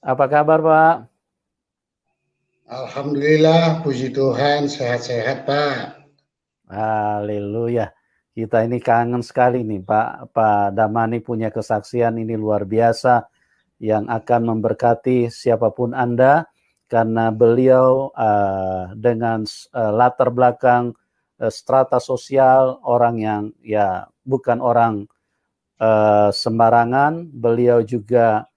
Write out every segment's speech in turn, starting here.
Apa kabar, Pak? Alhamdulillah, puji Tuhan, sehat-sehat, Pak. Haleluya. Kita ini kangen sekali nih, Pak. Pak Damani punya kesaksian ini luar biasa yang akan memberkati siapapun Anda karena beliau dengan latar belakang strata sosial orang yang ya bukan orang sembarangan. Beliau juga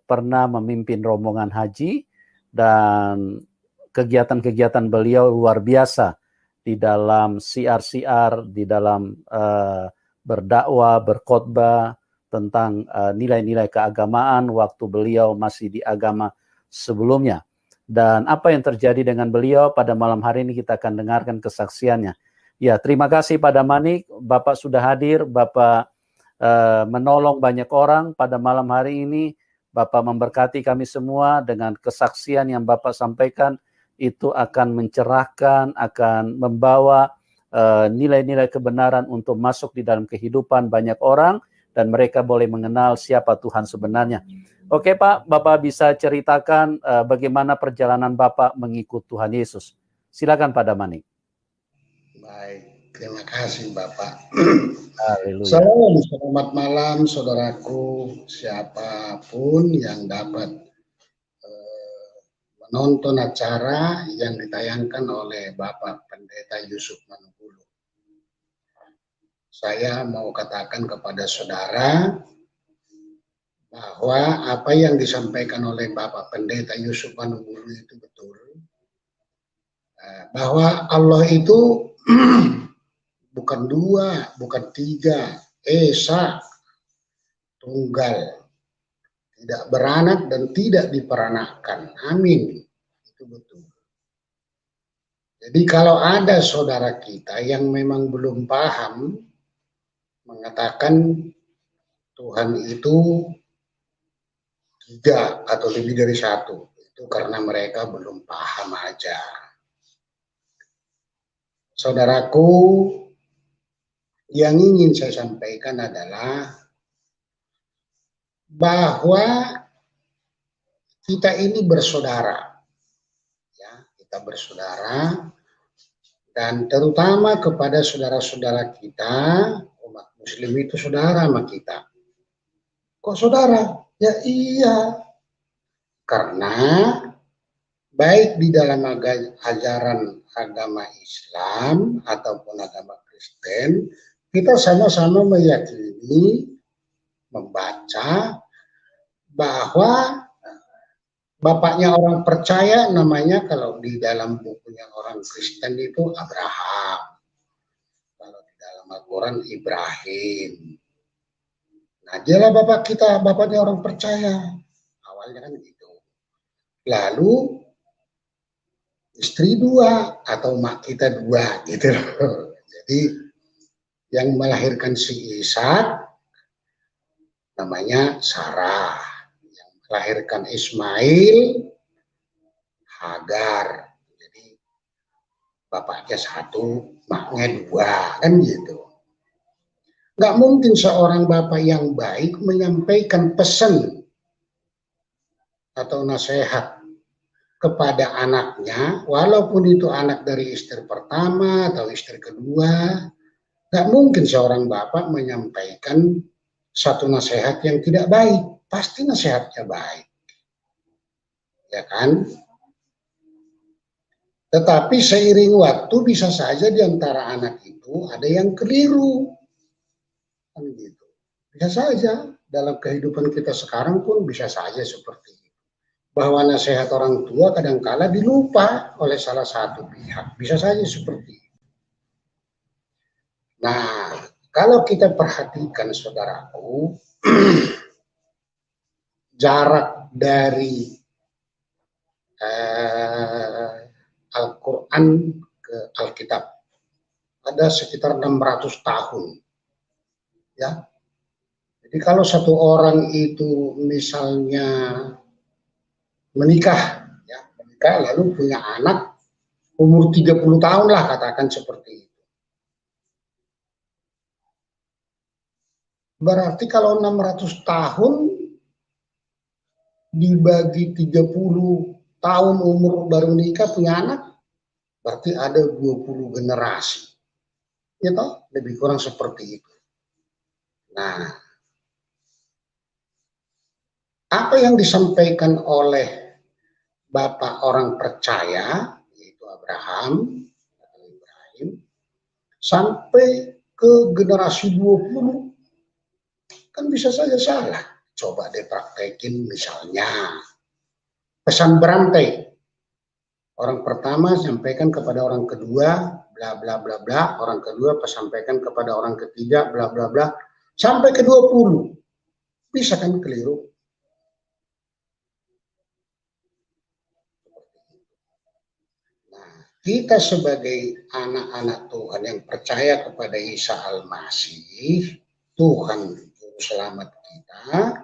pernah memimpin rombongan haji dan kegiatan-kegiatan beliau luar biasa di dalam siar-siar, di dalam berdakwah, berkhotbah tentang nilai-nilai keagamaan waktu beliau masih di agama sebelumnya. Dan apa yang terjadi dengan beliau pada malam hari ini kita akan dengarkan kesaksiannya. Ya, terima kasih Pak Damani, Bapak sudah hadir, Bapak menolong banyak orang pada malam hari ini. Bapak memberkati kami semua dengan kesaksian yang Bapak sampaikan, itu akan mencerahkan, akan membawa nilai-nilai kebenaran untuk masuk di dalam kehidupan banyak orang dan mereka boleh mengenal siapa Tuhan sebenarnya. Oke Pak, Bapak bisa ceritakan bagaimana perjalanan Bapak mengikut Tuhan Yesus. Silakan Pak Damani. Baik, terima kasih, Bapak. Haleluya. Salam, selamat malam, saudaraku, siapapun yang dapat menonton acara yang ditayangkan oleh Bapak Pendeta Yusuf Manugulu. Saya mau katakan kepada saudara bahwa apa yang disampaikan oleh Bapak Pendeta Yusuf Manugulu itu betul. Bahwa Allah itu bukan dua, bukan tiga, esa, tunggal, tidak beranak dan tidak diperanakkan. Amin. Itu betul. Jadi kalau ada saudara kita yang memang belum paham mengatakan Tuhan itu tiga atau lebih dari satu, itu karena mereka belum paham aja. Saudaraku, yang ingin saya sampaikan adalah bahwa kita ini bersaudara, ya, kita bersaudara, dan terutama kepada saudara-saudara kita, umat Muslim itu saudara sama kita. Kok saudara? Ya iya, karena baik di dalam ajaran agama Islam ataupun agama Kristen, kita sama-sama meyakini, membaca bahwa bapaknya orang percaya namanya kalau di dalam bukunya orang Kristen itu Abraham. Kalau di dalam Al-Quran Ibrahim. Nah dialah bapak kita, bapaknya orang percaya. Awalnya kan gitu. Lalu istri dua atau mak kita dua gitu loh. Jadi yang melahirkan si Ishak namanya Sarah. Yang melahirkan Ismail Hagar. Jadi bapaknya satu, maknya dua, kan gitu. Nggak mungkin seorang bapak yang baik menyampaikan pesan atau nasihat kepada anaknya, walaupun itu anak dari istri pertama atau istri kedua, nggak mungkin seorang bapak menyampaikan satu nasihat yang tidak baik. Pasti nasihatnya baik, ya kan? Tetapi seiring waktu bisa saja di antara anak itu ada yang keliru. Kan gitu. Bisa saja dalam kehidupan kita sekarang pun bisa saja seperti itu. Bahwa nasihat orang tua kadangkala dilupa oleh salah satu pihak. Bisa saja seperti itu. Nah, kalau kita perhatikan saudaraku, jarak dari Al-Quran ke Alkitab ada sekitar 600 tahun. Ya, jadi kalau satu orang itu misalnya menikah, ya, menikah lalu punya anak umur 30 tahun lah katakan seperti itu. Berarti kalau 600 tahun dibagi 30 tahun umur baru nikah punya anak, berarti ada 20 generasi. Ya toh, lebih kurang seperti itu. Nah, apa yang disampaikan oleh Bapak orang percaya, yaitu Ibrahim, sampai ke generasi 20, kan bisa saja salah. Coba deh praktekin misalnya pesan berantai. Orang pertama sampaikan kepada orang kedua, bla bla bla bla. Orang kedua sampaikan kepada orang ketiga, bla bla bla. Sampai ke 20. Bisa kan keliru? Nah, kita sebagai anak-anak Tuhan yang percaya kepada Isa Al-Masih, Tuhan Juru Selamat kita,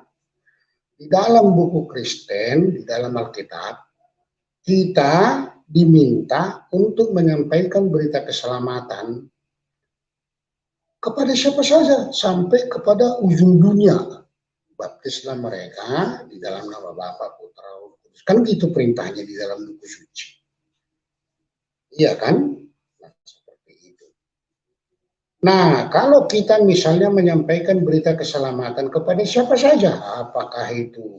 di dalam buku Kristen, di dalam Alkitab, kita diminta untuk menyampaikan berita keselamatan kepada siapa saja, sampai kepada ujung dunia. Baptislah mereka di dalam nama Bapa, Putra, Roh Kudus. Kan gitu perintahnya di dalam buku suci. Iya kan? Nah, seperti itu. Nah, kalau kita misalnya menyampaikan berita keselamatan kepada siapa saja, apakah itu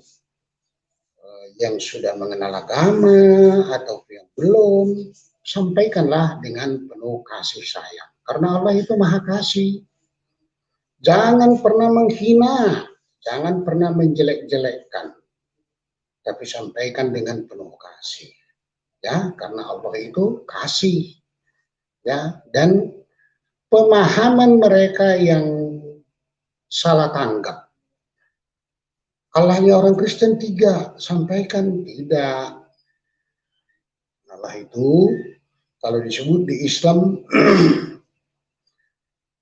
yang sudah mengenal agama atau yang belum, sampaikanlah dengan penuh kasih sayang. Karena Allah itu maha kasih. Jangan pernah menghina, jangan pernah menjelek-jelekkan, tapi sampaikan dengan penuh kasih. Ya, karena Allah itu kasih. Ya, dan pemahaman mereka yang salah tanggap. Allahnya orang Kristen 3, sampaikan tidak. Allah itu kalau disebut di Islam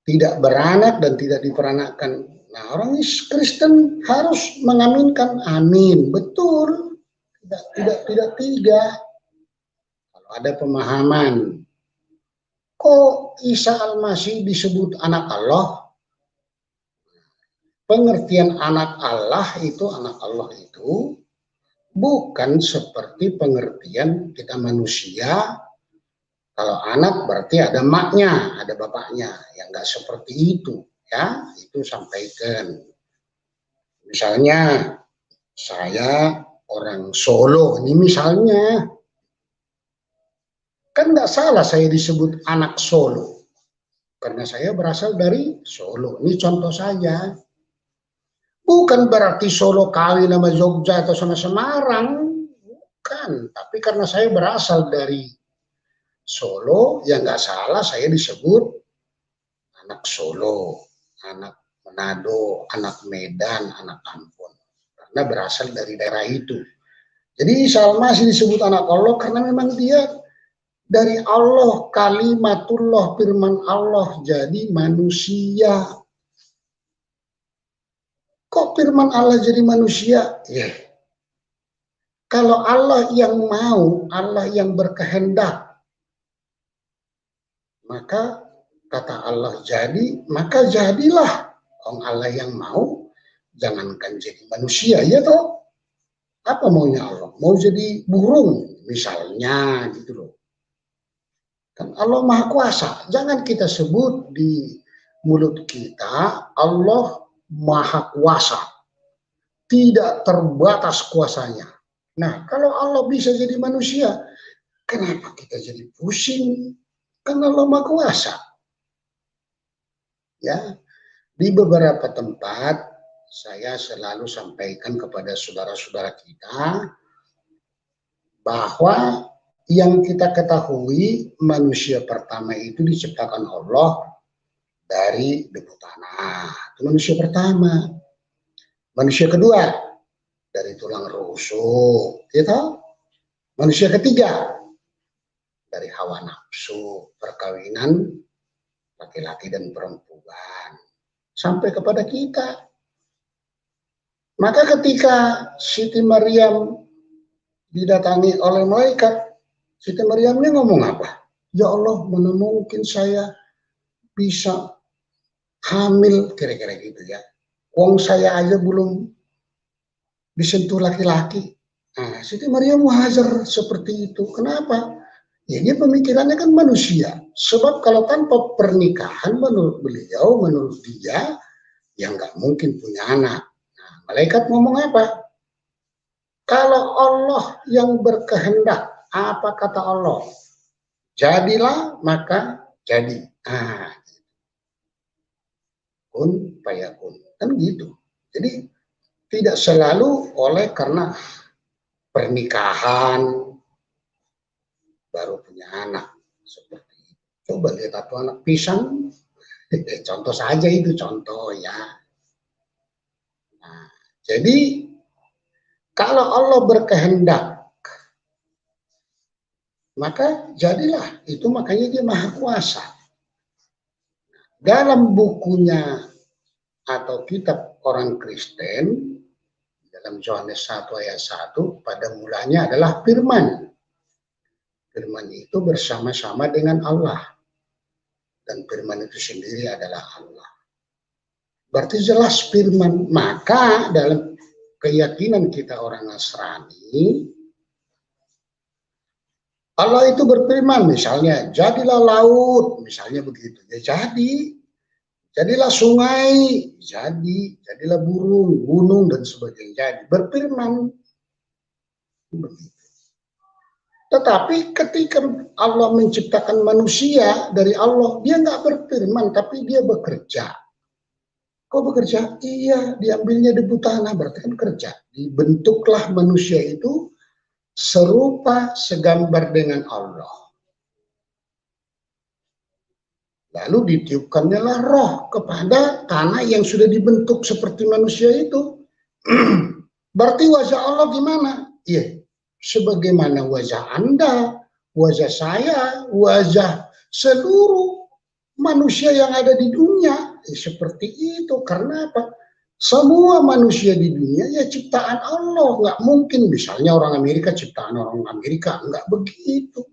tidak beranak dan tidak diperanakkan. Nah, orang Kristen harus mengaminkan amin. Betul. Tidak 3. Kalau ada pemahaman, kok Isa Al-Masih disebut anak Allah? Pengertian anak Allah itu bukan seperti pengertian kita manusia. Kalau anak berarti ada maknya, ada bapaknya. Yang nggak seperti itu, ya. Itu sampaikan. Misalnya saya orang Solo, ini misalnya, kan nggak salah saya disebut anak Solo, karena saya berasal dari Solo. Ini contoh saja. Bukan berarti Solo kawin sama Jogja atau sama Semarang, bukan. Tapi karena saya berasal dari Solo, ya nggak salah saya disebut anak Solo, anak Manado, anak Medan, anak Ambon. Karena berasal dari daerah itu. Jadi Isa Al-Masih disebut anak Allah karena memang dia dari Allah, kalimatullah, firman Allah, jadi manusia. Kok firman Allah jadi manusia? Ya. Kalau Allah yang mau, Allah yang berkehendak, maka kata Allah jadi, maka jadilah. Allah yang mau, jangankan jadi manusia, ya toh? Apa maunya Allah? Mau jadi burung, misalnya, gitu loh. Kan Allah Maha Kuasa. Jangan kita sebut di mulut kita Allah Maha Kuasa, tidak terbatas kuasanya. Nah, kalau Allah bisa jadi manusia, kenapa kita jadi pusing? Kan Allah Maha Kuasa. Ya, di beberapa tempat saya selalu sampaikan kepada saudara-saudara kita bahwa yang kita ketahui manusia pertama itu diciptakan Allah dari debu tanah. Itu manusia pertama. Manusia kedua dari tulang rusuk, gitu. Manusia ketiga dari hawa nafsu, perkawinan laki-laki dan perempuan, sampai kepada kita. Maka ketika Siti Maryam didatangi oleh malaikat, Siti Maryamnya ngomong apa? Ya Allah, mana mungkin saya bisa hamil, kira-kira gitu ya. Wong saya aja belum disentuh laki-laki. Nah, Siti Maria Muhajar seperti itu. Kenapa? Ya dia pemikirannya kan manusia. Sebab kalau tanpa pernikahan menurut beliau, menurut dia, ya nggak mungkin punya anak. Nah, malaikat ngomong apa? Kalau Allah yang berkehendak, apa kata Allah? Jadilah, maka jadi. Ah, kun fayakun. Kan gitu. Jadi tidak selalu oleh karena pernikahan baru punya anak. Seperti itu. Coba lihat satu anak pisang, contoh saja itu contoh ya. Nah, jadi kalau Allah berkehendak, maka jadilah. Itu makanya dia maha kuasa. Dalam bukunya atau kitab orang Kristen, dalam Yohanes 1 ayat 1, pada mulanya adalah firman. Firman itu bersama-sama dengan Allah. Dan firman itu sendiri adalah Allah. Berarti jelas firman. Maka dalam keyakinan kita orang Nasrani, Allah itu berfirman, misalnya, jadilah laut, misalnya begitu. Ya jadi, jadilah sungai, jadi, jadilah burung, gunung, dan sebagainya. Jadi, berfirman. Begitu. Tetapi ketika Allah menciptakan manusia dari Allah, dia nggak berfirman, tapi dia bekerja. Kok bekerja? Iya, diambilnya debu tanah, berarti kan kerja. Dibentuklah manusia itu serupa segambar dengan Allah. Lalu ditiupkannya lah roh kepada tanah yang sudah dibentuk seperti manusia itu. Berarti wajah Allah gimana? Iya, sebagaimana wajah Anda, wajah saya, wajah seluruh manusia yang ada di dunia. Seperti itu. Karena apa? Semua manusia di dunia ya ciptaan Allah. Nggak mungkin misalnya orang Amerika ciptaan orang Amerika. Nggak begitu.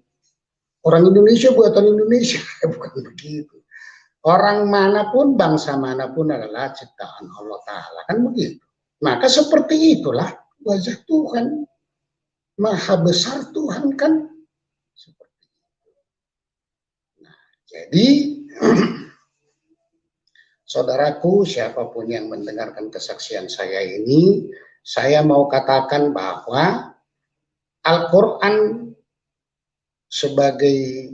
Orang Indonesia buatan Indonesia. Bukan begitu. Orang manapun, bangsa manapun adalah ciptaan Allah Ta'ala. Kan begitu. Maka seperti itulah wajah Tuhan. Maha besar Tuhan kan. Seperti itu. Nah, jadi saudaraku, siapapun yang mendengarkan kesaksian saya ini, saya mau katakan bahwa Al-Quran sebagai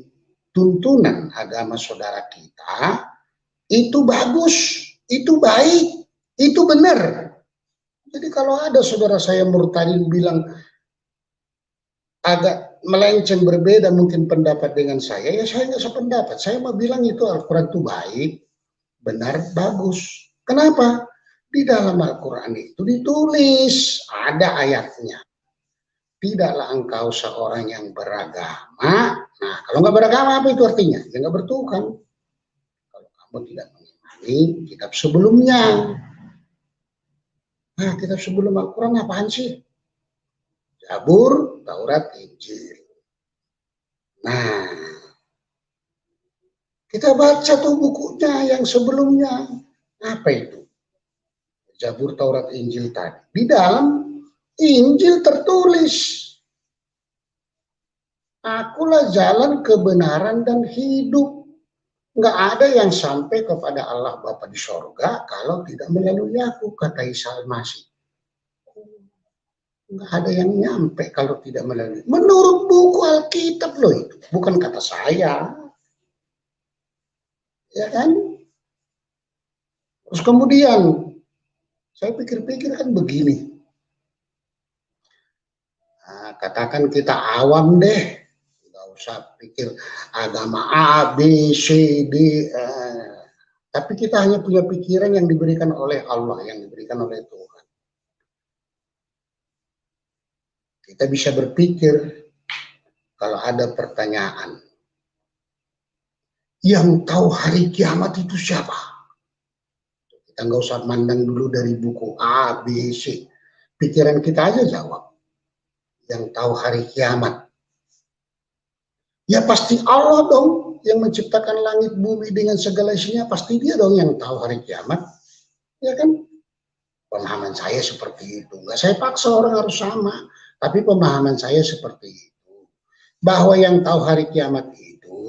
tuntunan agama saudara kita, itu bagus, itu baik, itu benar. Jadi kalau ada saudara saya murtadin bilang agak melenceng berbeda mungkin pendapat dengan saya, ya saya nggak sependapat. Saya mau bilang itu Al-Quran itu baik, benar, bagus. Kenapa? Di dalam Al-Quran itu ditulis, ada ayatnya. Tidaklah engkau seorang yang beragama. Nah, kalau nggak beragama apa itu artinya? Ya nggak bertuhan. Kalau kamu tidak mengimani kitab sebelumnya. Nah, kitab sebelum Al-Quran apaan sih? Zabur, Taurat, Injil. Nah, kita baca tuh bukunya yang sebelumnya. Apa itu? Zabur, Taurat, Injil tadi. Di dalam Injil tertulis, akulah jalan kebenaran dan hidup. Nggak ada yang sampai kepada Allah Bapa di sorga kalau tidak melalui aku, kata Isa Al-Masih. Nggak ada yang nyampe kalau tidak melalui. Menurut buku Alkitab loh itu, bukan kata saya. Ya kan? Terus kemudian, saya pikir-pikir kan begini. Nah, katakan kita awam deh, nggak usah pikir agama A, B, C, D. Tapi kita hanya punya pikiran yang diberikan oleh Allah, yang diberikan oleh Tuhan. Kita bisa berpikir kalau ada pertanyaan, yang tahu hari kiamat itu siapa? Kita nggak usah mandang dulu dari buku A, B, C. Pikiran kita aja jawab. Yang tahu hari kiamat. Ya pasti Allah dong yang menciptakan langit bumi dengan segala isinya. Pasti dia dong yang tahu hari kiamat. Ya kan? Pemahaman saya seperti itu. Nggak saya paksa orang harus sama, tapi pemahaman saya seperti itu. Bahwa yang tahu hari kiamat itu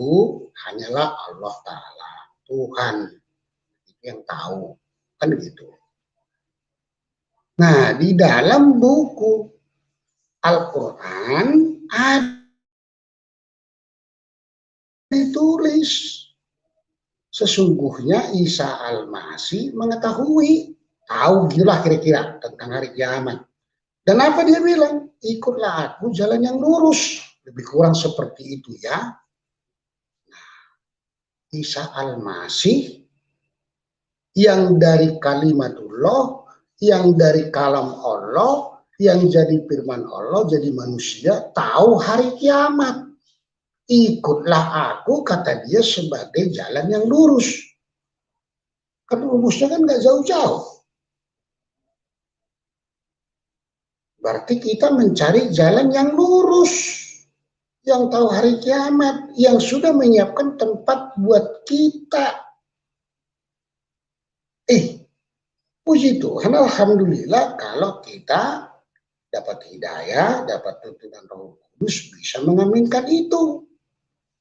hanyalah Allah Ta'ala, Tuhan. Itu yang tahu. Kan gitu. Nah, di dalam buku Al-Quran ada ditulis sesungguhnya Isa Al-Masih mengetahui, tahu gitulah kira-kira tentang hari kiamat. Dan apa dia bilang? Ikutlah aku jalan yang lurus. Lebih kurang seperti itu ya. Nah, Isa Al-Masih yang dari kalimatullah, yang dari kalam Allah, yang jadi firman Allah, jadi manusia, tahu hari kiamat. Ikutlah aku, kata dia, sebagai jalan yang lurus. Kan rumusnya kan nggak jauh-jauh. Berarti kita mencari jalan yang lurus, yang tahu hari kiamat, yang sudah menyiapkan tempat buat kita. Puji Tuhan, alhamdulillah kalau kita dapat hidayah, dapat tuntunan Roh Kudus, bisa mengaminkan itu.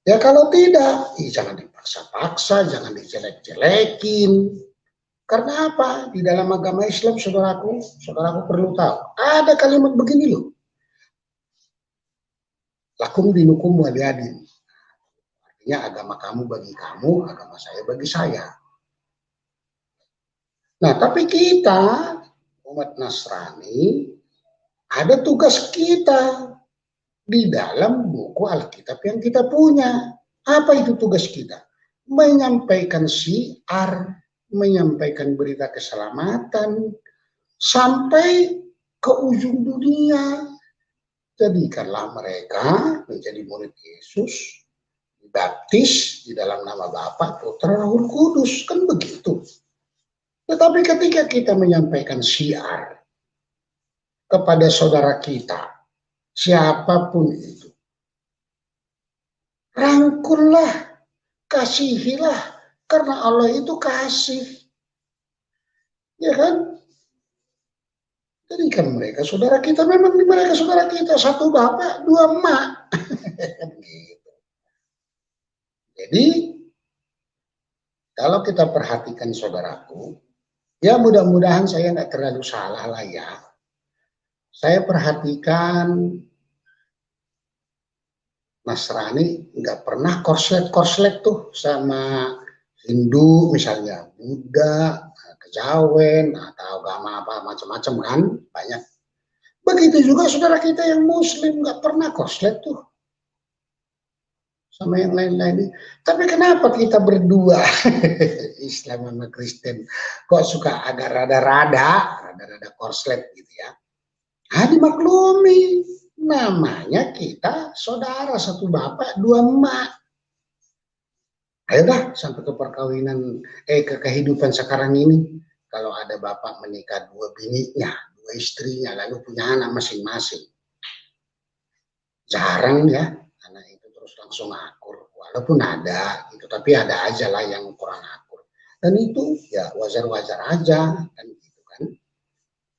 Ya kalau tidak, jangan dipaksa-paksa, jangan dijelek-jelekin. Karena apa? Di dalam agama Islam, saudaraku perlu tahu. Ada kalimat begini loh. Lakum dinukum waliyadin. Artinya agama kamu bagi kamu, agama saya bagi saya. Nah, tapi kita, umat Nasrani, ada tugas kita di dalam buku Alkitab yang kita punya. Apa itu tugas kita? Menyampaikan syiar, menyampaikan berita keselamatan, sampai ke ujung dunia. Jadikanlah mereka menjadi murid Yesus, dibaptis di dalam nama Bapa, Putra, Roh Kudus. Kan begitu. Tetapi ketika kita menyampaikan syiar kepada saudara kita, siapapun itu, rangkullah, kasihilah, karena Allah itu kasih. Ya kan? Jadikan mereka saudara kita, memang mereka saudara kita, satu bapak, dua emak. Gitu. Jadi, kalau kita perhatikan saudaraku, ya mudah-mudahan saya nggak terlalu salah lah ya. Saya perhatikan Nasrani nggak pernah korslet tuh sama Hindu misalnya, Buddha, Kejawen, atau agama apa macam-macam kan, banyak. Begitu juga saudara kita yang Muslim nggak pernah korslet tuh sama yang lain-lain. Tapi kenapa kita berdua Islam sama Kristen kok suka agak rada-rada korslet gitu ya? Dimaklumi, namanya kita saudara, satu bapak dua emak. Ayo dah sampai ke perkawinan, ke kehidupan sekarang ini, kalau ada bapak menikah dua bininya, dua istrinya, lalu punya anak masing-masing, jarang ya anak itu terus langsung akur, walaupun ada gitu, tapi ada aja lah yang kurang akur, dan itu ya wajar-wajar aja kan gitu kan.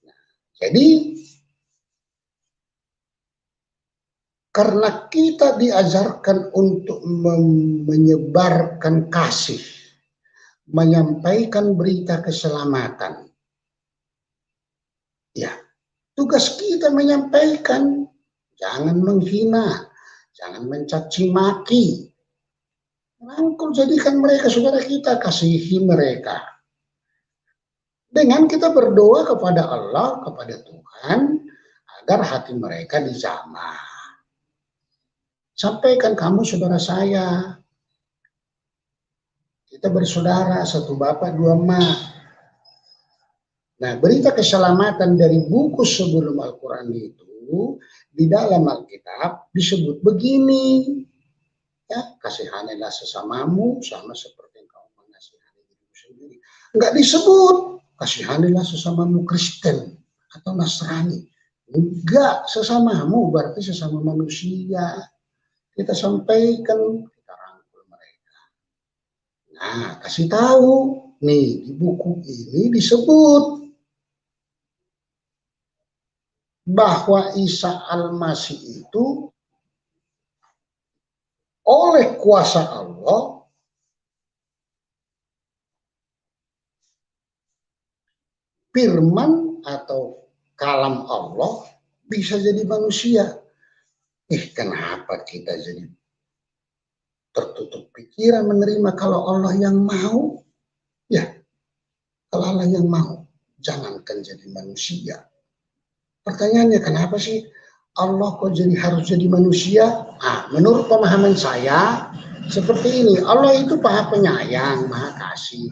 Nah, jadi karena kita diajarkan untuk menyebarkan kasih, menyampaikan berita keselamatan, ya tugas kita menyampaikan, jangan menghina, jangan mencaci maki. Rangkul, jadikan mereka saudara kita, kasihi mereka. Dengan kita berdoa kepada Allah, kepada Tuhan, agar hati mereka dijamah. Sampaikan, kamu saudara saya. Kita bersaudara, satu bapak, dua emak. Nah, berita keselamatan dari buku sebelum Al-Quran itu, di dalam Alkitab disebut begini. Ya, kasihanilah sesamamu sama seperti yang kamu mengasihani dirimu sendiri. Enggak disebut kasihanilah sesamamu Kristen atau Nasrani. Enggak, sesamamu berarti sesama manusia. Kita sampaikan, kita rangkul mereka. Nah, kasih tahu nih di buku ini disebut bahwa Isa Al-Masih itu oleh kuasa Allah firman atau kalam Allah bisa jadi manusia. Kenapa kita jadi tertutup pikiran menerima kalau Allah yang mau? Ya, kalau Allah yang mau, jangankan jadi manusia. Pertanyaannya, kenapa sih Allah kok harus jadi manusia? Menurut pemahaman saya, seperti ini. Allah itu maha penyayang, maha kasih.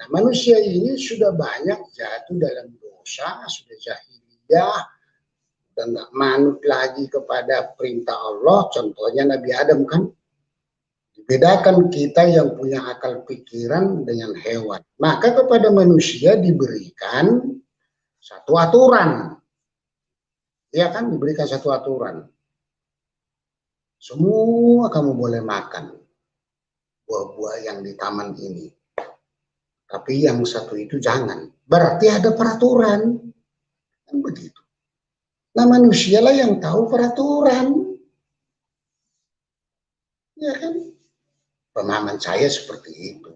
Nah, manusia ini sudah banyak jatuh dalam dosa, sudah jahiliyah, dan nggak manut lagi kepada perintah Allah. Contohnya Nabi Adam kan. Bedakan kita yang punya akal pikiran dengan hewan. Maka kepada manusia diberikan satu aturan. Ya kan, diberikan satu aturan. Semua kamu boleh makan buah-buah yang di taman ini. Tapi yang satu itu jangan. Berarti ada peraturan. Kan begitu. Nah, manusialah yang tahu peraturan. Ya kan? Pemahaman saya seperti itu.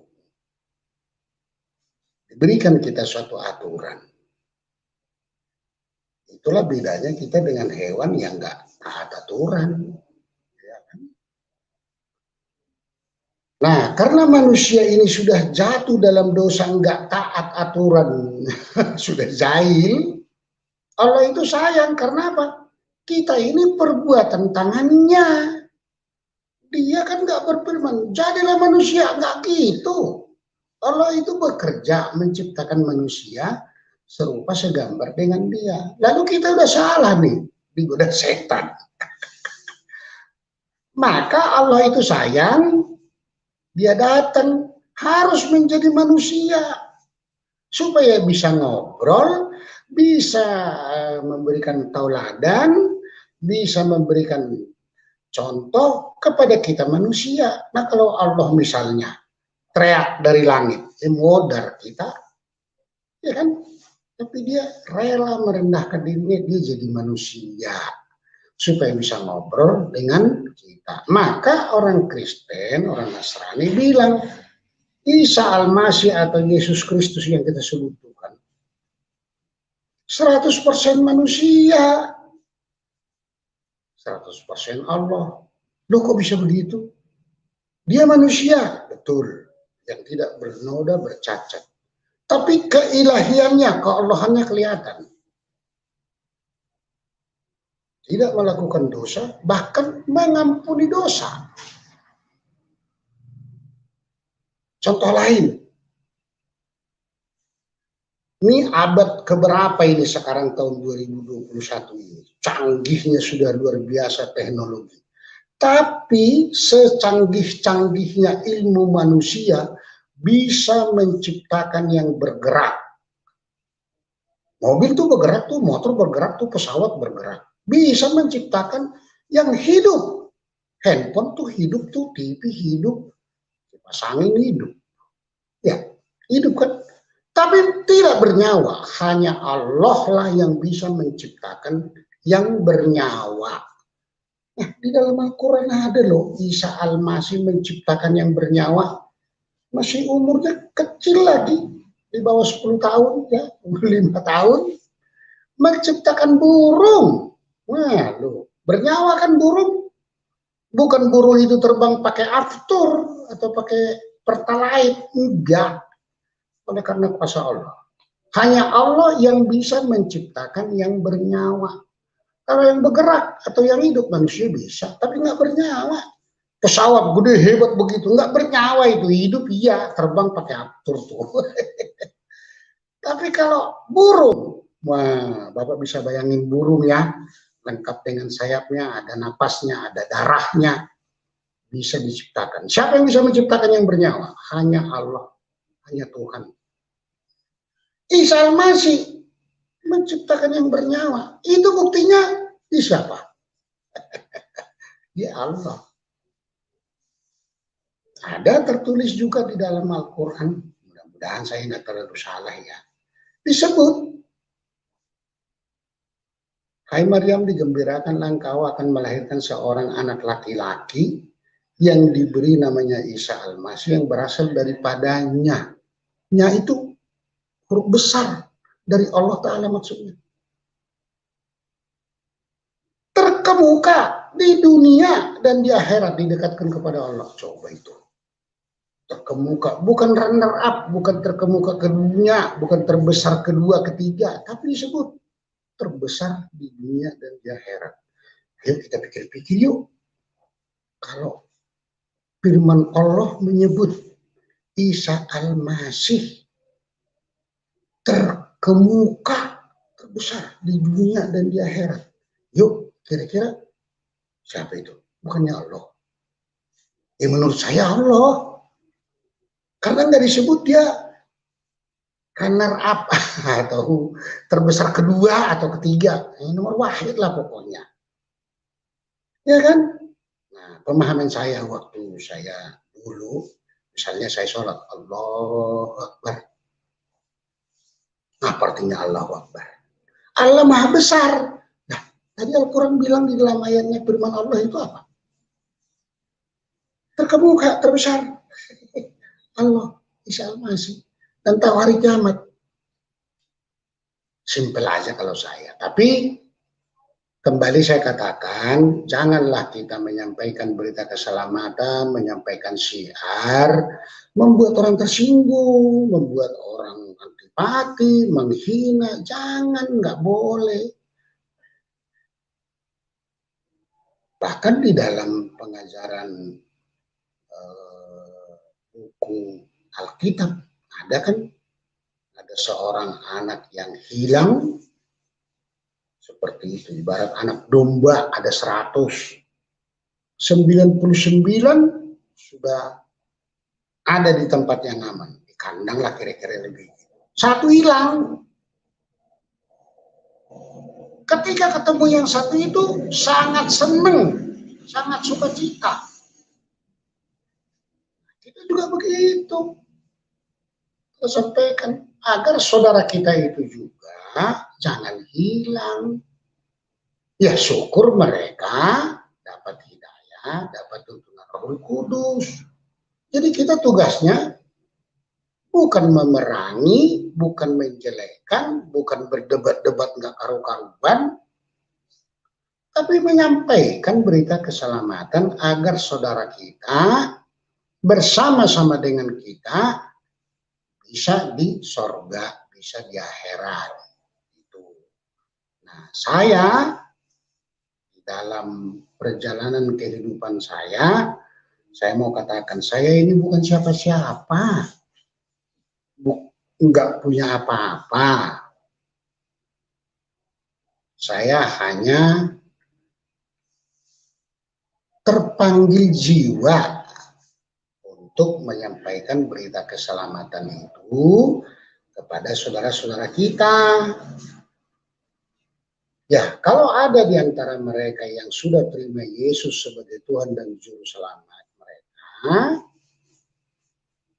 Diberikan kita suatu aturan. Itulah bedanya kita dengan hewan yang nggak taat aturan. Ya kan? Nah, karena manusia ini sudah jatuh dalam dosa nggak taat aturan, sudah jahil, Allah itu sayang. Karena apa? Kita ini perbuatan tangannya. Dia kan nggak berfirman, jadilah manusia, nggak gitu. Allah itu bekerja menciptakan manusia serupa segambar dengan dia. Lalu kita udah salah nih, digoda setan. Maka Allah itu sayang, dia datang harus menjadi manusia supaya bisa ngobrol, bisa memberikan tauladan, bisa memberikan contoh kepada kita manusia. Nah, kalau Allah misalnya teriak dari langit, modar kita, ya kan? Tapi dia rela merendahkan dirinya, dia jadi manusia supaya bisa ngobrol dengan kita. Maka orang Kristen, orang Nasrani bilang Isa Al-Masih atau Yesus Kristus yang kita sebut Tuhan 100% manusia, 100% Allah. Loh, kok bisa begitu? Dia manusia, betul, yang tidak bernoda, bercacat. Tapi keilahiannya, keallahannya kelihatan. Tidak melakukan dosa, bahkan mengampuni dosa. Contoh lain. Ini abad keberapa ini sekarang, tahun 2021 ini. Canggihnya sudah luar biasa teknologi. Tapi secanggih-canggihnya ilmu manusia bisa menciptakan yang bergerak. Mobil tuh bergerak tuh, motor bergerak tuh, pesawat bergerak. Bisa menciptakan yang hidup. Handphone tuh hidup tuh, TV hidup, kipas angin hidup. Ya, hidup kan. Tapi tidak bernyawa. Hanya Allah lah yang bisa menciptakan yang bernyawa. Nah, di dalam Al-Quran ada loh, Isa Al-Masih menciptakan yang bernyawa. Masih umurnya kecil lagi, di bawah 10 tahun, ya, 5 tahun. Menciptakan burung. Nah, loh, bernyawa kan burung. Bukan burung itu terbang pakai aftur atau pakai pertalite. Enggak. Oleh karena kuasa Allah. Hanya Allah yang bisa menciptakan yang bernyawa. Kalau yang bergerak atau yang hidup manusia bisa, tapi nggak bernyawa. Pesawat gede hebat begitu, nggak bernyawa itu, hidup iya, terbang pakai aftur tuh. Tapi kalau burung, wah, Bapak bisa bayangin burung ya, lengkap dengan sayapnya, ada napasnya, ada darahnya, bisa diciptakan. Siapa yang bisa menciptakan yang bernyawa? Hanya Allah, hanya Tuhan. Isa Al-Masih menciptakan yang bernyawa. Itu buktinya di siapa? Di Allah. Ada tertulis juga di dalam Al-Quran. Mudah-mudahan saya nggak terlalu salah ya. Disebut Hai Maryam, digembirakanlah engkau akan melahirkan seorang anak laki-laki yang diberi namanya Isa Al-Masih yang berasal daripadanya. Nya itu huruf besar dari Allah Ta'ala maksudnya. Terkemuka di dunia dan di akhirat, didekatkan kepada Allah. Coba itu. Terkemuka, bukan runner up, bukan terkemuka ke dunia, bukan terbesar kedua, ketiga, tapi disebut terbesar di dunia dan di akhirat. Ayo kita pikir-pikir yuk. Kalau firman Allah menyebut Isa Al-Masih terkemuka, terbesar di dunia dan di akhirat. Yuk, kira-kira siapa itu? Bukannya Allah. Ya menurut saya Allah. Karena nggak disebut dia runner up atau terbesar kedua atau ketiga. Ini nomor wahid lah pokoknya. Ya kan? Nah, pemahaman saya waktu saya dulu, misalnya saya sholat, Allahu Akbar. Apa artinya Allahu Akbar? Allah Maha Besar. Nah, tadi Al-Quran bilang di dalam ayatnya firman Allah itu apa? Terkemuka, terbesar. Allah, Isa Al-Masih. Dan tahu hari kiamat. Simpel aja kalau saya. Tapi kembali saya katakan, janganlah kita menyampaikan berita keselamatan, menyampaikan syiar, membuat orang tersinggung, membuat orang antipati, menghina. Jangan, nggak boleh. Bahkan di dalam pengajaran buku Alkitab, ada kan, ada seorang anak yang hilang, seperti itu, ibarat anak domba ada 100, 99 sudah ada di tempat yang aman, di kandang lah kira-kira lebih. Satu hilang. Ketika ketemu yang satu itu sangat senang, sangat sukacita. Kita juga begitu. Kita sampaikan agar saudara kita itu juga jangan hilang. Ya syukur mereka dapat hidayah, dapat tuntunan Roh Kudus. Jadi kita tugasnya bukan memerangi, bukan menjelekkan, bukan berdebat-debat nggak karu-karuan, tapi menyampaikan berita keselamatan agar saudara kita bersama-sama dengan kita bisa di sorga, bisa di akhirat. Itu. Nah, saya di dalam perjalanan kehidupan saya mau katakan saya ini bukan siapa-siapa, nggak punya apa-apa. Saya hanya terpanggil jiwa untuk menyampaikan berita keselamatan itu kepada saudara-saudara kita. Ya, kalau ada di antara mereka yang sudah terima Yesus sebagai Tuhan dan Juru Selamat mereka,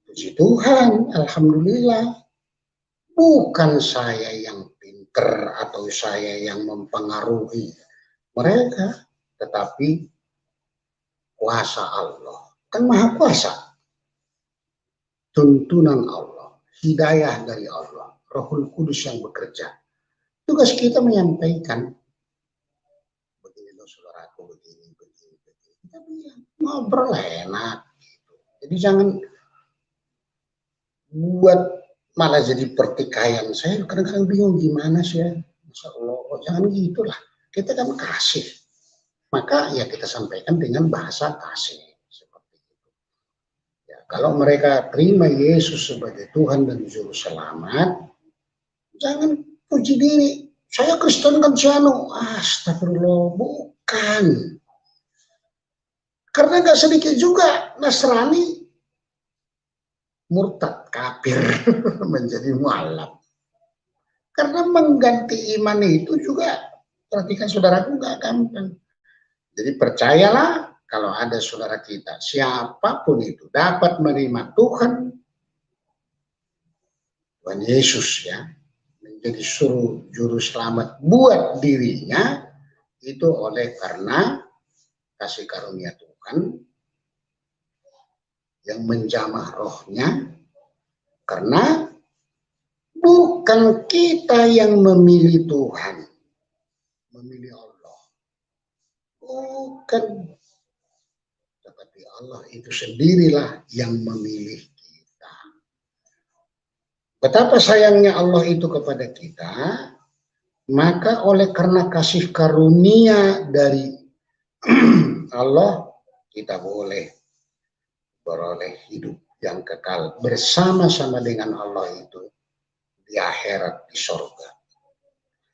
puji Tuhan, Alhamdulillah. Bukan saya yang pinter atau saya yang mempengaruhi mereka, tetapi kuasa Allah. Kan Maha Kuasa. Tuntunan Allah, hidayah dari Allah, Rohul Kudus yang bekerja. Tugas kita menyampaikan, begini loh saudaraku, begini. Kita bilang, ngobrol enak. Gitu. Jadi jangan buat malah jadi pertikaian. Saya kadang-kadang bingung gimana sih ya. Masya Allah, jangan gitulah. Kita kan kasih. Maka ya kita sampaikan dengan bahasa kasih. Kalau mereka terima Yesus sebagai Tuhan dan Juru Selamat, jangan puji diri. Saya Kristen kan siano. Astagfirullah, bukan. Karena nggak sedikit juga Nasrani murtad, kafir, menjadi mualaf. Karena mengganti iman itu juga, perhatikan saudaraku, nggak gampang. Jadi percayalah, kalau ada saudara kita, siapapun itu, dapat menerima Tuhan Yesus ya, menjadi Juru Selamat buat dirinya, itu oleh karena kasih karunia Tuhan yang menjamah rohnya, karena bukan kita yang memilih Tuhan, memilih Allah. Bukan. Tetapi Allah itu sendirilah yang memilih kita. Betapa sayangnya Allah itu kepada kita, maka oleh karena kasih karunia dari Allah, kita boleh beroleh hidup yang kekal bersama-sama dengan Allah itu di akhirat, di surga.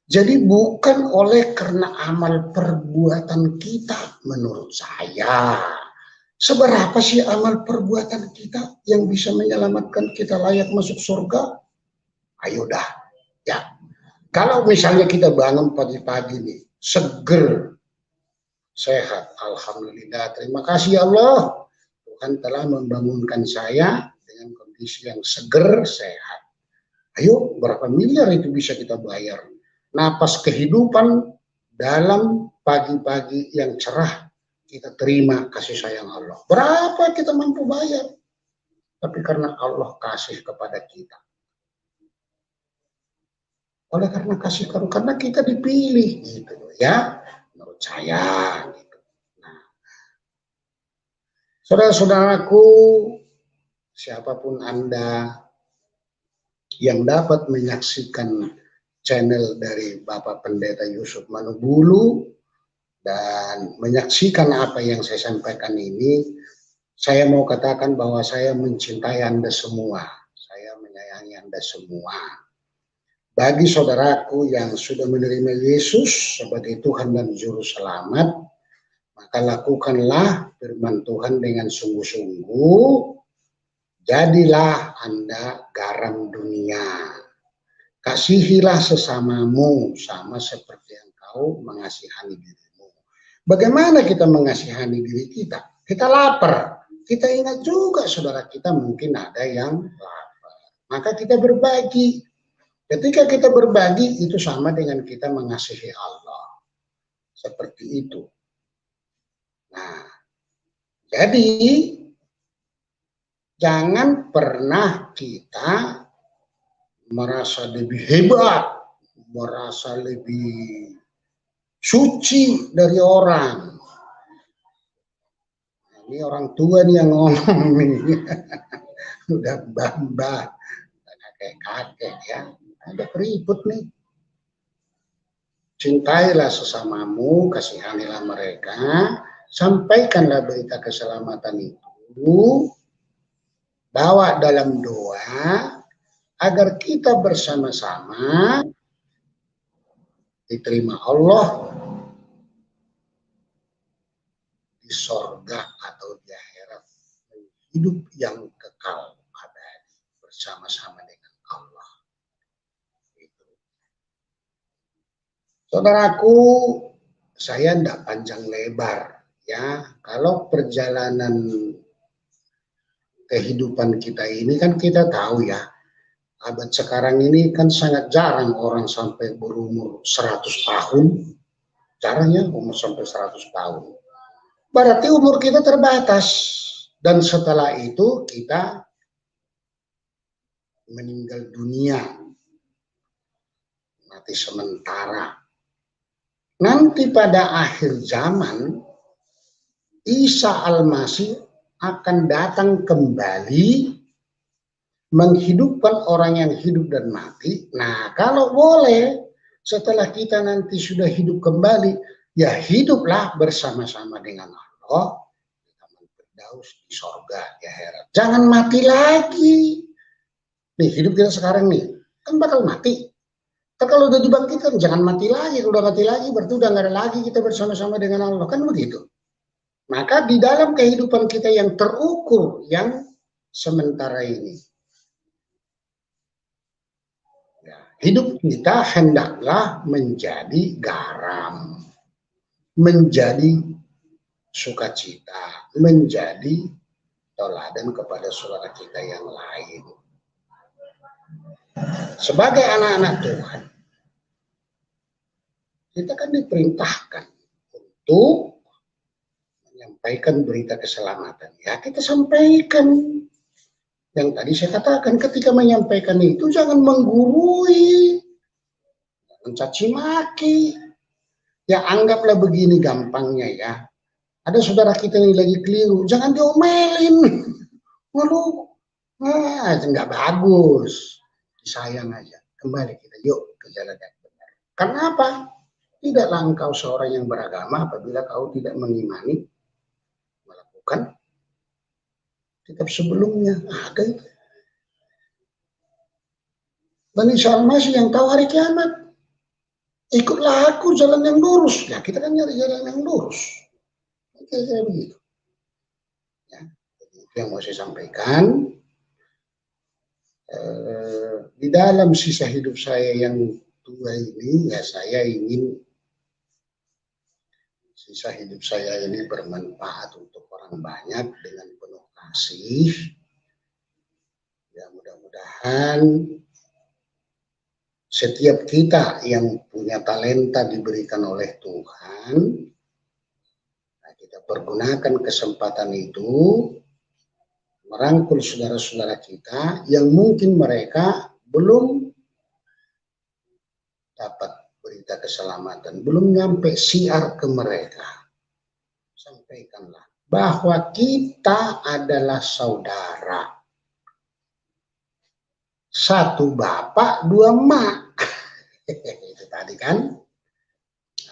Jadi bukan oleh karena amal perbuatan kita menurut saya. Seberapa sih amal perbuatan kita yang bisa menyelamatkan kita layak masuk surga? Ayo dah, ya. Kalau misalnya kita bangun pagi-pagi nih, seger, sehat, alhamdulillah, terima kasih Allah, Tuhan telah membangunkan saya dengan kondisi yang seger, sehat. Ayo, berapa miliar itu bisa kita bayar? Napas kehidupan dalam pagi-pagi yang cerah, kita terima kasih sayang Allah. Berapa kita mampu bayar? Tapi karena Allah kasih kepada kita. Oleh karena kasih karunia, karena kita dipilih gitu ya, menurut saya gitu. Nah, saudara-saudaraku, siapapun Anda yang dapat menyaksikan channel dari Bapak Pendeta Yusuf Manubulu dan menyaksikan apa yang saya sampaikan ini, saya mau katakan bahwa saya mencintai Anda semua, saya menyayangi Anda semua. Bagi saudaraku yang sudah menerima Yesus sebagai Tuhan dan Juru Selamat, maka lakukanlah firman Tuhan dengan sungguh-sungguh. Jadilah Anda garam dunia. Kasihilah sesamamu sama seperti yang kau mengasihani dirimu. Bagaimana kita mengasihani diri kita? Kita lapar. Kita ingat juga saudara kita mungkin ada yang lapar. Maka kita berbagi. Ketika kita berbagi itu sama dengan kita mengasihi Allah. Seperti itu. Nah, jadi jangan pernah kita merasa lebih hebat, merasa lebih suci dari orang. Ini orang tua nih yang ngomong nih. Udah mbah-mbah, kakek-kakek ya. Ada keriput nih. Cintailah sesamamu, kasihanilah mereka, sampaikanlah berita keselamatan itu, bawa dalam doa, agar kita bersama-sama diterima Allah di sorga atau di akhirat, hidup yang kekal abadi bersama-sama dengan Allah. Itu. Saudaraku, saya tidak panjang lebar ya. Kalau perjalanan kehidupan kita ini kan kita tahu ya, abad sekarang ini kan sangat jarang orang sampai berumur 100 tahun. Jarang ya umur sampai 100 tahun. Berarti umur kita terbatas. Dan setelah itu kita meninggal dunia. Mati sementara. Nanti pada akhir zaman, Isa Al-Masih akan datang kembali menghidupkan orang yang hidup dan mati. Nah, kalau boleh, setelah kita nanti sudah hidup kembali, ya hiduplah bersama-sama dengan Allah di taman Firdaus, di sorga, di akhirat. Jangan mati lagi. Nih, hidup kita sekarang nih, kan bakal mati. Kalau udah dibangkitkan, jangan mati lagi. Kalau udah mati lagi, berarti udah nggak ada lagi kita bersama-sama dengan Allah. Kan begitu. Maka di dalam kehidupan kita yang terukur, yang sementara ini, hidup kita hendaklah menjadi garam, menjadi sukacita, menjadi teladan kepada saudara kita yang lain. Sebagai anak-anak Tuhan, kita kan diperintahkan untuk menyampaikan berita keselamatan. Ya, kita sampaikan. Yang tadi saya katakan, ketika menyampaikan itu jangan menggurui, jangan caci maki. Ya, anggaplah begini gampangnya ya. Ada saudara kita yang lagi keliru, jangan diomelin. Waduh, nggak bagus. Disayang aja. Kembali kita yuk ke jalan yang benar. Karena apa? Tidaklah engkau seorang yang beragama apabila kau tidak mengimani melakukan kitab sebelumnya. Ada itu. Bani Isa Al-Masih yang tahu hari kiamat. Ikutlah aku jalan yang lurus. Ya, kita kan nyari jalan yang lurus. Kayak begitu. Ya, itu yang mau saya sampaikan. Di dalam sisa hidup saya yang tua ini, ya saya ingin sisa hidup saya ini bermanfaat untuk orang banyak dengan penuh kasih. Ya, mudah-mudahan setiap kita yang punya talenta diberikan oleh Tuhan, nah kita pergunakan kesempatan itu merangkul saudara-saudara kita yang mungkin mereka belum dapat berita keselamatan, belum nyampe siar ke mereka. Sampaikanlah bahwa kita adalah saudara. Satu bapak, dua mak. Itu tadi kan.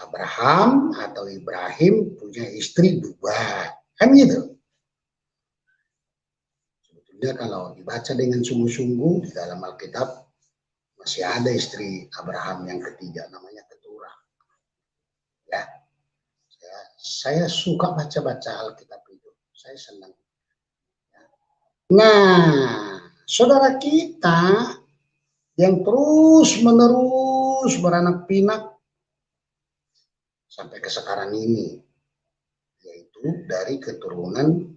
Abraham atau Ibrahim punya istri dua. Kan gitu. Sebetulnya kalau dibaca dengan sungguh-sungguh di dalam Alkitab masih ada istri Abraham yang ketiga namanya Keturah. Ya. Saya suka baca-baca Alkitab itu. Saya senang. Nah, saudara kita yang terus-menerus beranak pinak sampai ke sekarang ini, yaitu dari keturunan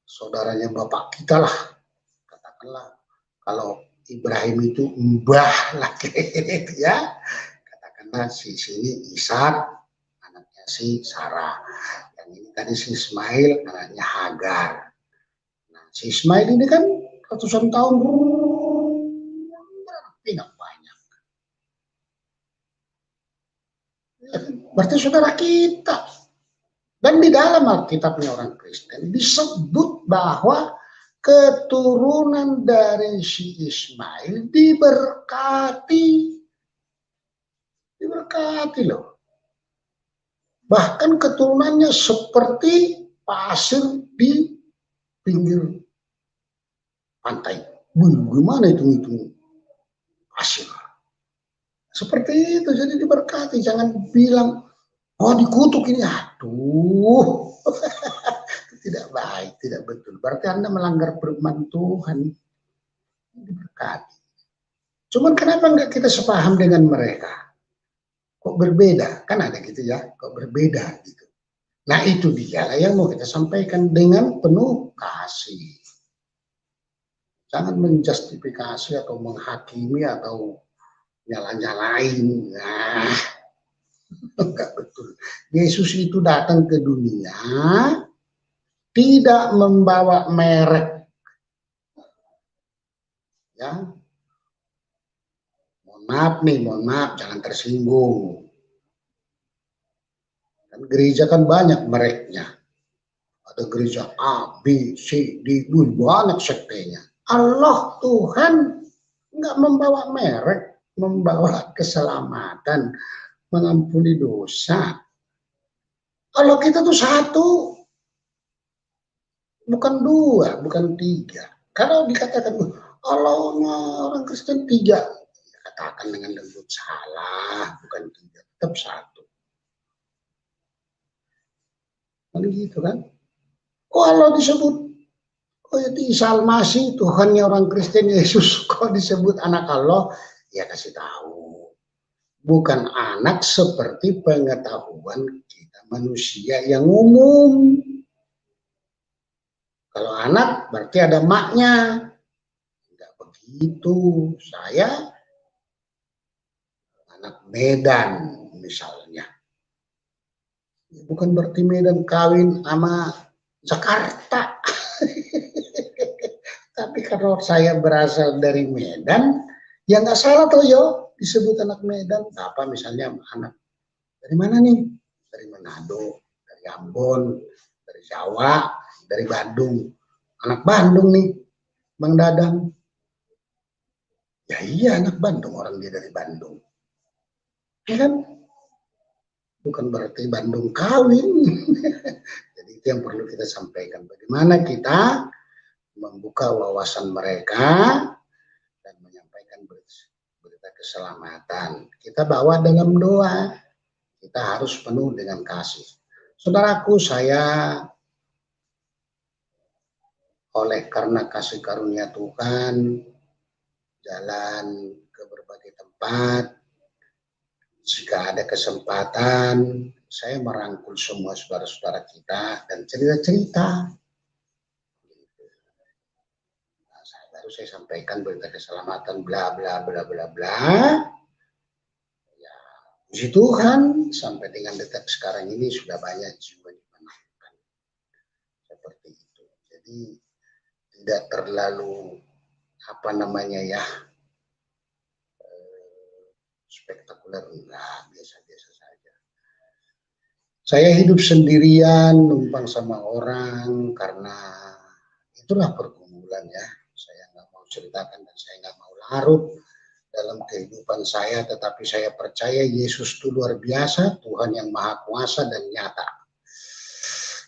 saudaranya bapak kita lah. Katakanlah, kalau Ibrahim itu mbah lah, ya. Katakanlah si sini Ishak, anaknya si Sarah. Yang ini tadi si Ismail, anaknya Hagar. Nah, si Ismail ini kan ratusan tahun pindah banyak. Berarti saudara kita. Dan di dalam Alkitabnya orang Kristen disebut bahwa keturunan dari si Ismail diberkati. Diberkati loh. Bahkan keturunannya seperti pasir di pinggir pantai. Gimana itu pasir? Seperti itu, jadi diberkati. Jangan bilang, oh dikutuk ini. Aduh, tidak baik, tidak betul. Berarti Anda melanggar firman Tuhan. Diberkati. Cuman kenapa enggak kita sepaham dengan mereka? Kok berbeda? Kan ada gitu ya, kok berbeda gitu. Nah itu dia yang mau kita sampaikan dengan penuh kasih. Jangan menjustifikasi atau menghakimi atau nyala-nyalain. Nah, enggak betul. Yesus itu datang ke dunia tidak membawa merek. Ya. Mohon maaf, jangan tersinggung. Dan gereja kan banyak mereknya. Ada gereja A, B, C, D, banyak sektenya. Allah Tuhan enggak membawa merek, membawa keselamatan, mengampuni dosa. Kalau kita tuh satu, bukan dua, bukan tiga. Kalau dikatakan Allahnya orang Kristen tiga, katakan dengan lembut salah, bukan tiga, tetap satu. Kan gitu kan? Kalau disebut Isa Al-Masih, Tuhannya orang Kristen, Yesus, kok disebut anak Allah, ya kasih tahu. Bukan anak seperti pengetahuan kita manusia yang umum. Kalau anak berarti ada maknya. Tidak begitu. Saya anak Medan misalnya. Bukan berarti Medan kawin sama Jakarta. Tapi kalau saya berasal dari Medan, ya nggak salah tuh yo disebut anak Medan. Apa misalnya anak dari mana nih? Dari Manado, dari Ambon, dari Jawa, dari Bandung. Anak Bandung nih, Bang Dadang. Ya iya anak Bandung, orang dia dari Bandung. Ya kan? Bukan berarti Bandung kawin. Jadi itu yang perlu kita sampaikan. Bagaimana kita membuka wawasan mereka dan menyampaikan berita keselamatan. Kita bawa dalam doa. Kita harus penuh dengan kasih. Saudaraku, saya oleh karena kasih karunia Tuhan jalan ke berbagai tempat. Jika ada kesempatan, saya merangkul semua saudara-saudara kita dan cerita-cerita. Nah, baru saya sampaikan berita keselamatan, bla bla bla bla bla. Ya, puji Tuhan, sampai dengan detik sekarang ini sudah banyak jiwa dimenangkan. Seperti itu. Jadi tidak terlalu apa namanya ya, spektakuler, enggak, biasa-biasa saja. Saya hidup sendirian, numpang sama orang, karena itulah pergumulan ya. Saya nggak mau ceritakan dan saya nggak mau larut dalam kehidupan saya, tetapi saya percaya Yesus itu luar biasa, Tuhan yang maha kuasa dan nyata.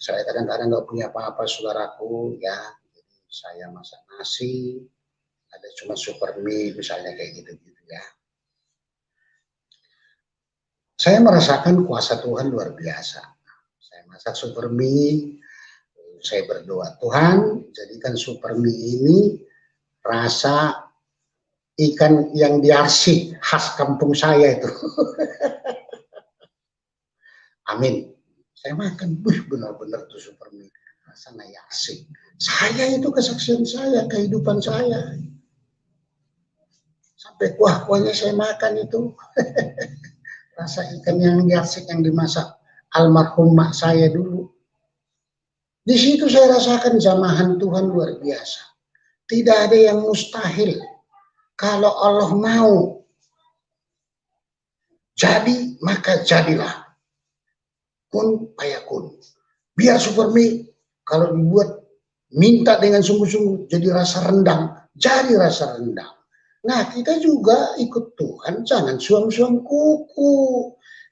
Saya kadang-kadang nggak punya apa-apa, saudaraku, ya. Jadi saya masak nasi, ada cuma super mie, misalnya kayak gitu-gitu ya. Saya merasakan kuasa Tuhan luar biasa. Saya masak super mie, saya berdoa, Tuhan jadikan super mie ini rasa ikan yang diarsik khas kampung saya itu. Amin. Saya makan, benar-benar tuh super mie rasanya arsik. Saya itu kesaksian saya, kehidupan saya. Sampai kuah-kuahnya saya makan itu. Rasa ikan yang diarsik yang dimasak almarhum mak saya dulu. Di situ saya rasakan jamahan Tuhan luar biasa. Tidak ada yang mustahil. Kalau Allah mau jadi, maka jadilah. Kun payakun. Biar super mie kalau dibuat minta dengan sungguh-sungguh jadi rasa rendang, jadi rasa rendang. Nah, kita juga ikut Tuhan, jangan suam-suam kuku.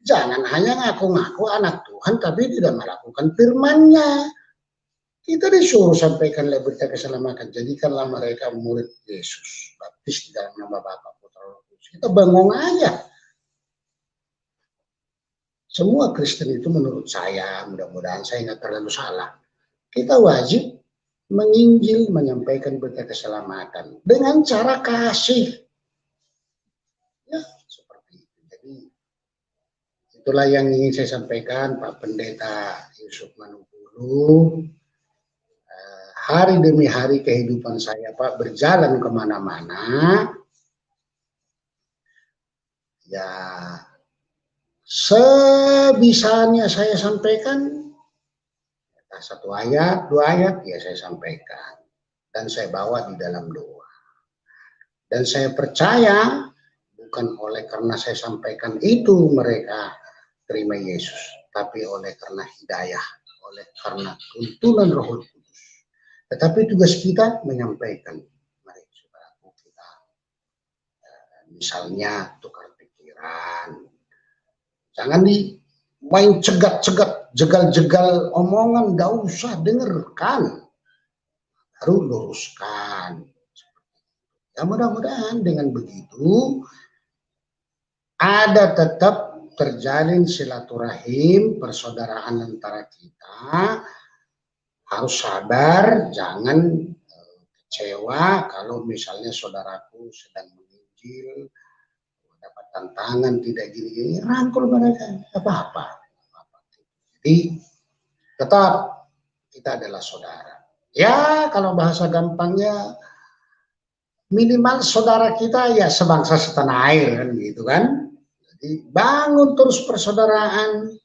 Jangan hanya ngaku-ngaku anak Tuhan, tapi tidak melakukan firman-Nya. Kita disuruh sampaikan berita keselamatan, jadikanlah mereka murid Yesus, baptis di dalam nama Bapa, Putra, Roh Kudus. Kita bengong aja. Semua Kristen itu menurut saya, mudah-mudahan saya nggak terlalu salah. Kita wajib menginjil, menyampaikan berita keselamatan dengan cara kasih. Ya, seperti itu. Jadi itulah yang ingin saya sampaikan, Pak Pendeta Yusuf Manupulu. Hari demi hari kehidupan saya, Pak, berjalan kemana-mana. Ya, sebisanya saya sampaikan. Satu ayat, dua ayat, ya saya sampaikan. Dan saya bawa di dalam doa. Dan saya percaya, bukan oleh karena saya sampaikan itu mereka terima Yesus. Tapi oleh karena hidayah, oleh karena tuntunan Roh Kudus. Tetapi tugas kita menyampaikan. Mari saudaraku kita, misalnya tukar pikiran. Jangan main cegat-cegat, jegal-jegal omongan, gak usah dengarkan, baru luruskan. Ya mudah-mudahan dengan begitu ada tetap terjalin silaturahim, persaudaraan antara kita. Harus sabar, jangan kecewa kalau misalnya saudaraku sedang menginjil, dapat tantangan tidak gini-gini, rangkul mereka, apa-apa. Jadi tetap kita adalah saudara. Ya kalau bahasa gampangnya minimal saudara kita ya sebangsa setanah air kan gitu kan. Jadi bangun terus persaudaraan.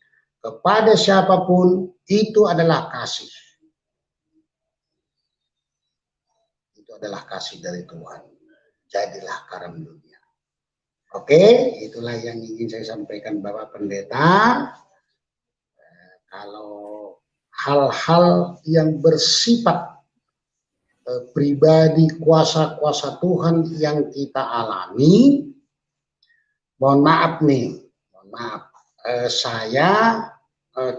kepada siapapun itu adalah kasih. Itu adalah kasih dari Tuhan. Jadilah garam dunia. Oke, itulah yang ingin saya sampaikan Bapak Pendeta. Kalau hal-hal yang bersifat pribadi, kuasa-kuasa Tuhan yang kita alami, mohon maaf nih, mohon maaf, saya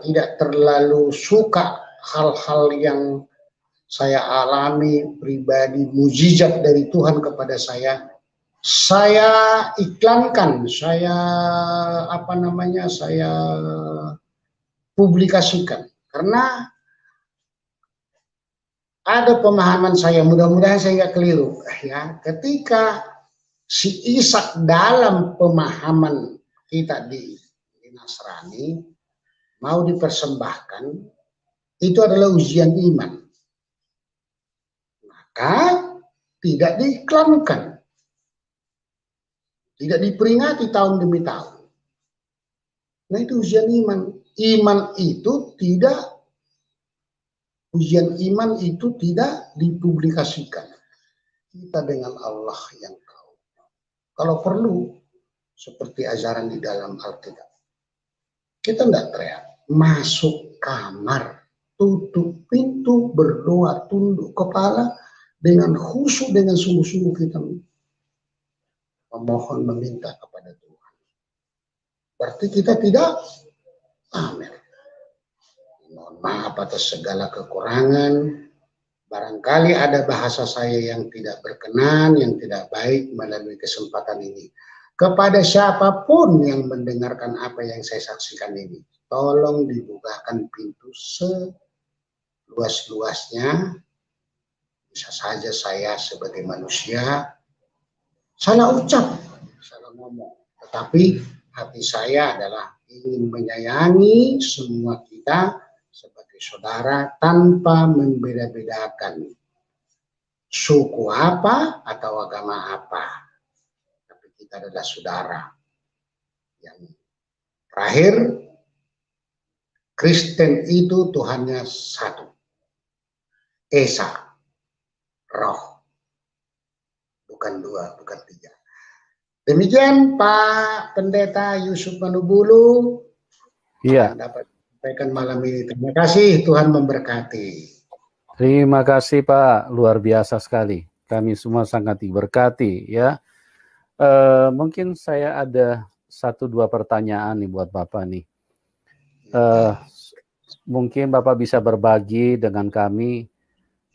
tidak terlalu suka hal-hal yang saya alami pribadi, mujizat dari Tuhan kepada saya iklankan, saya publikasikan, karena ada pemahaman saya, mudah-mudahan saya nggak keliru ya, ketika si Ishak dalam pemahaman kita di Nasrani mau dipersembahkan, itu adalah ujian iman, maka tidak diiklankan, tidak diperingati tahun demi tahun. Nah, itu ujian iman. Ujian iman itu tidak dipublikasikan. Kita dengan Allah yang tahu. Kalau perlu, seperti ajaran di dalam Alkitab, kita tidak teriak, masuk kamar, tutup pintu, berdoa, tunduk kepala, dengan khusyuk, dengan sungguh-sungguh kita memohon, meminta kepada Tuhan. Berarti kita tidak pamer. Mohon maaf atas segala kekurangan. Barangkali ada bahasa saya yang tidak berkenan, yang tidak baik melalui kesempatan ini. Kepada siapapun yang mendengarkan apa yang saya saksikan ini, tolong dibukakan pintu seluas-luasnya. Bisa saja saya sebagai manusia salah ucap, salah ngomong. Tetapi hati saya adalah ingin menyayangi semua kita sebagai saudara tanpa membeda-bedakan suku apa atau agama apa. Tapi kita adalah saudara. Yang terakhir, Kristen itu Tuhannya satu. Esa, Roh. Bukan dua, bukan tiga. Demikian Pak Pendeta Yusuf Manubulu. Iya. Dapat sampaikan malam ini. Terima kasih, Tuhan memberkati. Terima kasih Pak, luar biasa sekali. Kami semua sangat diberkati ya. Mungkin saya ada 1-2 pertanyaan nih buat Bapak nih. Mungkin Bapak bisa berbagi dengan kami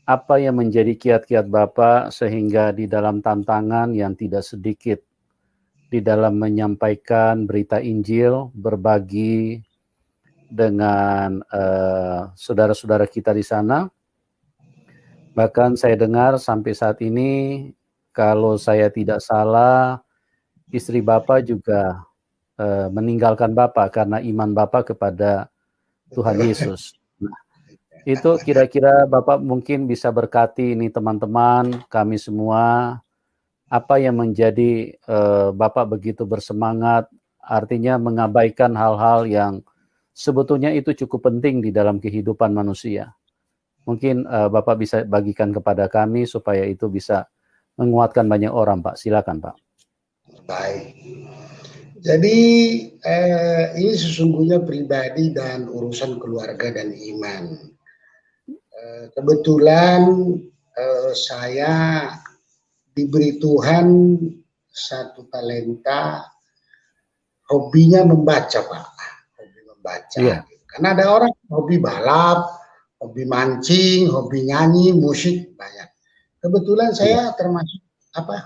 apa yang menjadi kiat-kiat Bapak sehingga di dalam tantangan yang tidak sedikit di dalam menyampaikan berita Injil, berbagi dengan saudara-saudara kita di sana. Bahkan saya dengar sampai saat ini, kalau saya tidak salah, istri Bapak juga meninggalkan Bapak karena iman Bapak kepada Tuhan Yesus. Nah, itu kira-kira Bapak mungkin bisa berkati ini teman-teman, kami semua, apa yang menjadi Bapak begitu bersemangat, artinya mengabaikan hal-hal yang sebetulnya itu cukup penting di dalam kehidupan manusia. Mungkin Bapak bisa bagikan kepada kami supaya itu bisa menguatkan banyak orang, Pak. Silakan, Pak. Baik. Jadi ini sesungguhnya pribadi dan urusan keluarga dan iman. Kebetulan saya diberi Tuhan satu talenta, hobinya membaca, Pak. Hobi membaca. Yeah. Karena ada orang hobi balap, hobi mancing, hobi nyanyi, musik, banyak. Kebetulan saya termasuk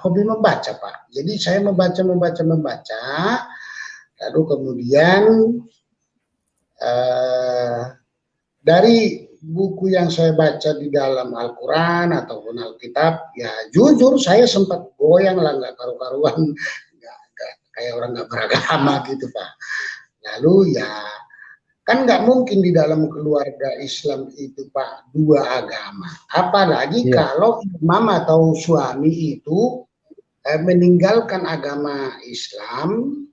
hobi membaca, Pak. Jadi saya membaca, lalu kemudian dari buku yang saya baca di dalam Al-Quran ataupun Alkitab, ya jujur saya sempat goyang lah, nggak karu-karuan, kayak orang nggak beragama gitu, Pak. Lalu ya kan nggak mungkin di dalam keluarga Islam itu, Pak, 2 agama. Apalagi kalau imam atau suami itu meninggalkan agama Islam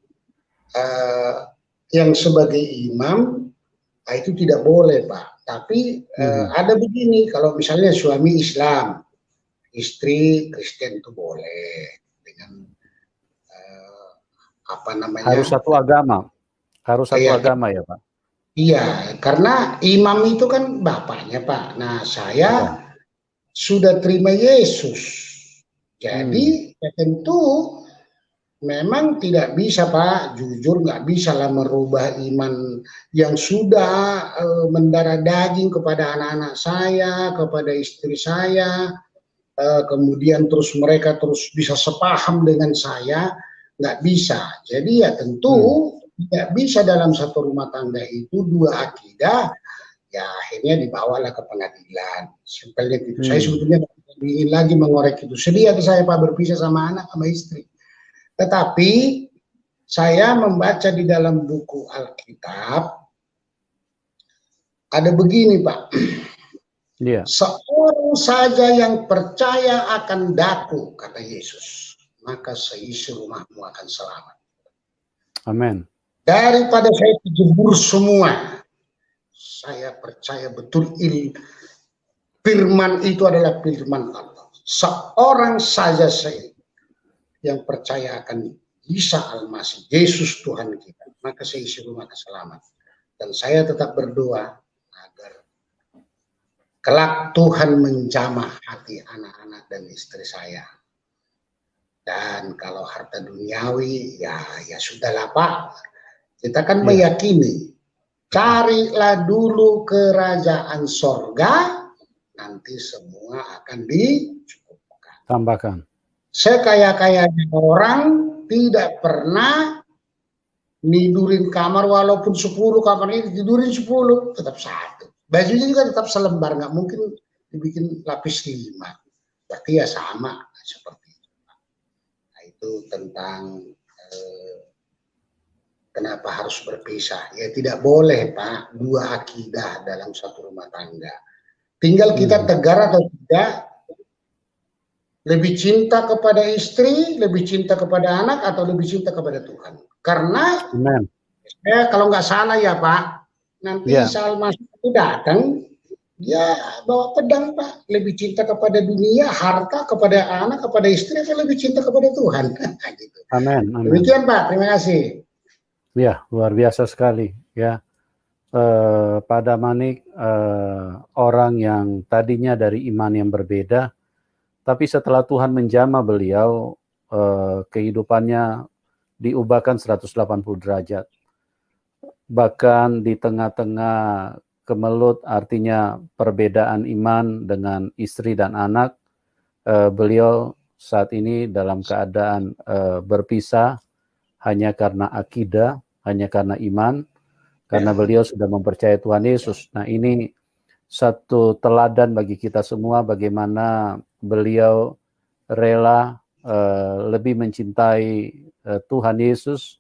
yang sebagai imam, Nah, itu tidak boleh, Pak. Tapi ada begini, kalau misalnya suami Islam, istri Kristen itu boleh dengan apa namanya? Harus satu agama. Harus satu Kayak agama ya, Pak. iya, karena imam itu kan bapaknya, Pak. Nah, saya Ya. sudah terima Yesus. Hmm. Jadi ya tentu memang tidak bisa, Pak, jujur nggak bisa lah merubah iman yang sudah mendarah daging kepada anak-anak saya, kepada istri saya, kemudian terus mereka terus bisa sepaham dengan saya, nggak bisa. Jadi ya tentu tidak bisa dalam satu rumah tangga itu dua akidah, ya akhirnya dibawalah ke pengadilan. Simpelnya gitu. Saya sebetulnya ingin lagi mengorek itu. Sedih hati saya, Pak, berpisah sama anak, sama istri. Tetapi saya membaca di dalam buku Alkitab, ada begini, Pak. Iya. Seorang saja yang percaya akan daku, kata Yesus, maka seisi rumahmu akan selamat. Amin. Daripada saya dijebur semua, saya percaya betul firman itu adalah firman Allah. Seorang saja saya yang percaya akan Isa Al-Masih, Yesus Tuhan kita, maka seisi rumah akan selamat. Dan saya tetap berdoa agar kelak Tuhan menjamah hati anak-anak dan istri saya. Dan kalau harta duniawi, ya sudahlah, Pak. Kita kan meyakini, carilah dulu kerajaan sorga, nanti semua akan dicukupkan. Tambahkan. Sekaya-kayanya orang tidak pernah nidurin kamar walaupun 10 kamar ini tidurin 10, tetap satu. Bajunya juga tetap selembar, nggak mungkin dibikin lapis 5. Berarti ya sama seperti itu. Nah, itu tentang kenapa harus berpisah. Ya tidak boleh, Pak, dua akidah dalam satu rumah tangga. Tinggal kita tegar atau tidak, lebih cinta kepada istri, lebih cinta kepada anak, atau lebih cinta kepada Tuhan. Karena kalau nggak salah ya, Pak, nanti Isa Al-Masih itu datang, dia bawa pedang, Pak. Lebih cinta kepada dunia, harta, kepada anak, kepada istri, atau lebih cinta kepada Tuhan. Gitu. Amin. Demikian, Pak. Terima kasih. Ya, luar biasa sekali. Ya, Pak Damanik orang yang tadinya dari iman yang berbeda, tapi setelah Tuhan menjamah beliau, kehidupannya diubahkan 180 derajat. Bahkan di tengah-tengah kemelut, artinya perbedaan iman dengan istri dan anak, beliau saat ini dalam keadaan berpisah hanya karena akidah, hanya karena iman, karena beliau sudah mempercayai Tuhan Yesus. Nah, ini satu teladan bagi kita semua bagaimana beliau rela lebih mencintai Tuhan Yesus.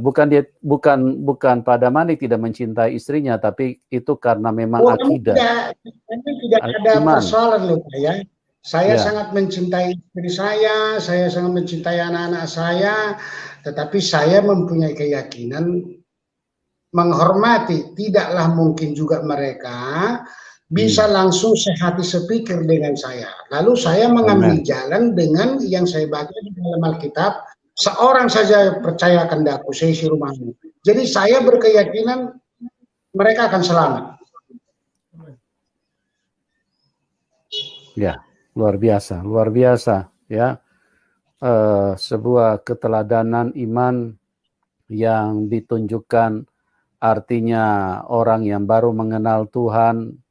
Bukan Pak Damanik tidak mencintai istrinya, tapi itu karena memang akidah. Tidak ada persoalan loh, Pak, ya. Saya sangat mencintai istri saya sangat mencintai anak-anak saya, tetapi saya mempunyai keyakinan menghormati, tidaklah mungkin juga mereka bisa langsung sehati sepikir dengan saya. Lalu saya mengambil jalan dengan yang saya baca di dalam Alkitab, seorang saja percaya akan daku, seisi rumahmu. Jadi saya berkeyakinan mereka akan selamat. Ya, luar biasa ya. Sebuah keteladanan iman yang ditunjukkan, artinya orang yang baru mengenal Tuhan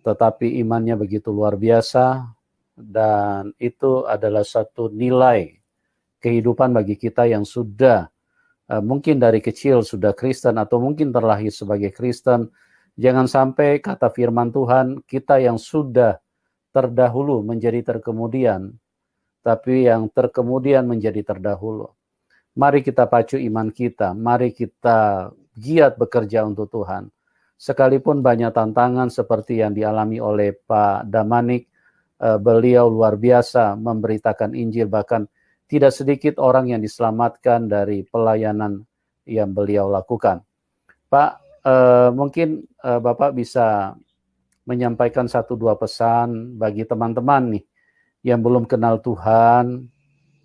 tetapi imannya begitu luar biasa, dan itu adalah satu nilai kehidupan bagi kita yang sudah mungkin dari kecil sudah Kristen atau mungkin terlahir sebagai Kristen. Jangan sampai kata firman Tuhan, kita yang sudah terdahulu menjadi terkemudian, tapi yang terkemudian menjadi terdahulu. Mari kita pacu iman kita, mari kita giat bekerja untuk Tuhan. Sekalipun banyak tantangan seperti yang dialami oleh Pak Damanik, beliau luar biasa memberitakan Injil, bahkan tidak sedikit orang yang diselamatkan dari pelayanan yang beliau lakukan. Pak, mungkin Bapak bisa menyampaikan 1-2 pesan bagi teman-teman nih yang belum kenal Tuhan,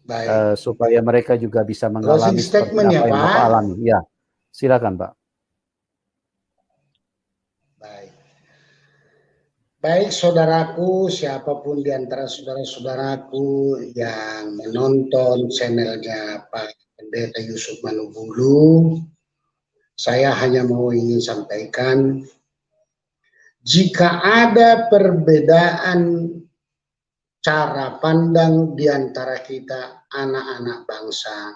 Baik. supaya mereka juga bisa Closing mengalami seperti statement ya apa yang Bapak Pak. alami. Ya, silakan Pak. Baik. Baik saudaraku, siapapun di antara saudara-saudaraku yang menonton channelnya Pak Pendeta Yusuf Manubulu, saya hanya mau ingin sampaikan, jika ada perbedaan cara pandang di antara kita anak-anak bangsa,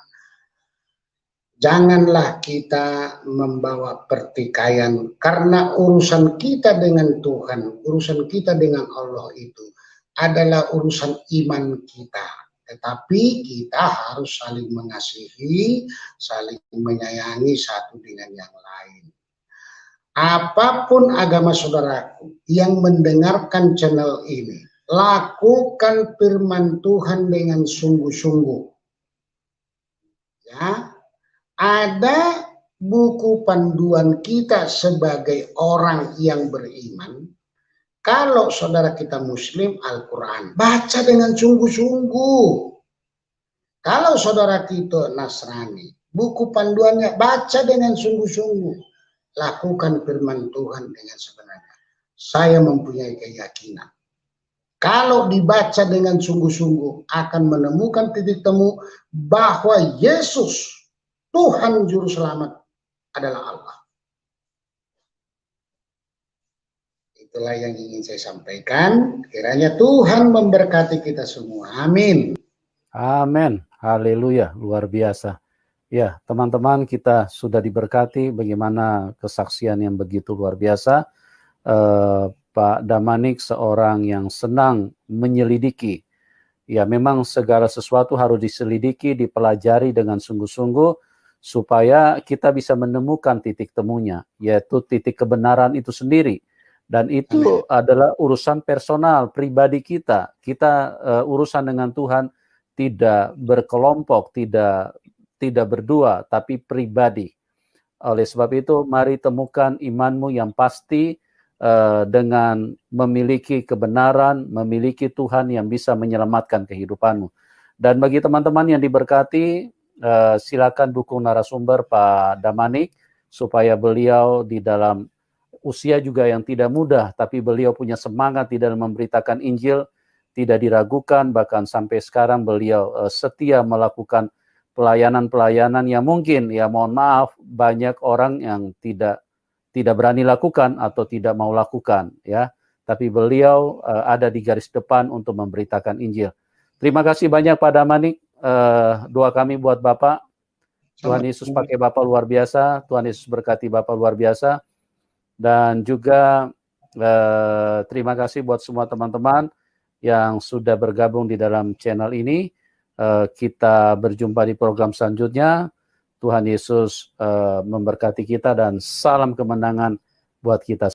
janganlah kita membawa pertikaian, karena urusan kita dengan Tuhan, urusan kita dengan Allah itu adalah urusan iman kita. Tetapi kita harus saling mengasihi, saling menyayangi satu dengan yang lain. Apapun agama saudaraku yang mendengarkan channel ini, lakukan firman Tuhan dengan sungguh-sungguh. Ya, ada buku panduan kita sebagai orang yang beriman. Kalau saudara kita Muslim, Al-Quran, baca dengan sungguh-sungguh. Kalau saudara kita Nasrani, buku panduannya baca dengan sungguh-sungguh. Lakukan firman Tuhan dengan sebenarnya. Saya mempunyai keyakinan, kalau dibaca dengan sungguh-sungguh akan menemukan titik temu bahwa Yesus, Tuhan Juru Selamat, adalah Allah. Itulah yang ingin saya sampaikan. Kiranya Tuhan memberkati kita semua. Amin. Amin. Haleluya. Luar biasa. Ya, teman-teman, kita sudah diberkati bagaimana kesaksian yang begitu luar biasa. Pak Damanik seorang yang senang menyelidiki. Ya, memang segala sesuatu harus diselidiki, dipelajari dengan sungguh-sungguh supaya kita bisa menemukan titik temunya, yaitu titik kebenaran itu sendiri. Dan itu adalah urusan personal, pribadi kita. Kita urusan dengan Tuhan tidak berkelompok, tidak berdua, tapi pribadi. Oleh sebab itu, mari temukan imanmu yang pasti dengan memiliki kebenaran, memiliki Tuhan yang bisa menyelamatkan kehidupanmu. Dan bagi teman-teman yang diberkati, silakan dukung narasumber Pak Damanik, supaya beliau di dalam usia juga yang tidak mudah, tapi beliau punya semangat di dalam memberitakan Injil, tidak diragukan, bahkan sampai sekarang beliau setia melakukan pelayanan-pelayanan yang mungkin, ya mohon maaf, banyak orang yang tidak berani lakukan atau tidak mau lakukan, ya. Tapi beliau ada di garis depan untuk memberitakan Injil. Terima kasih banyak Pak Damanik. Doa kami buat Bapak. Tuhan Yesus pakai Bapak luar biasa. Tuhan Yesus berkati Bapak luar biasa. Dan juga terima kasih buat semua teman-teman yang sudah bergabung di dalam channel ini. Kita berjumpa di program selanjutnya. Tuhan Yesus memberkati kita dan salam kemenangan buat kita.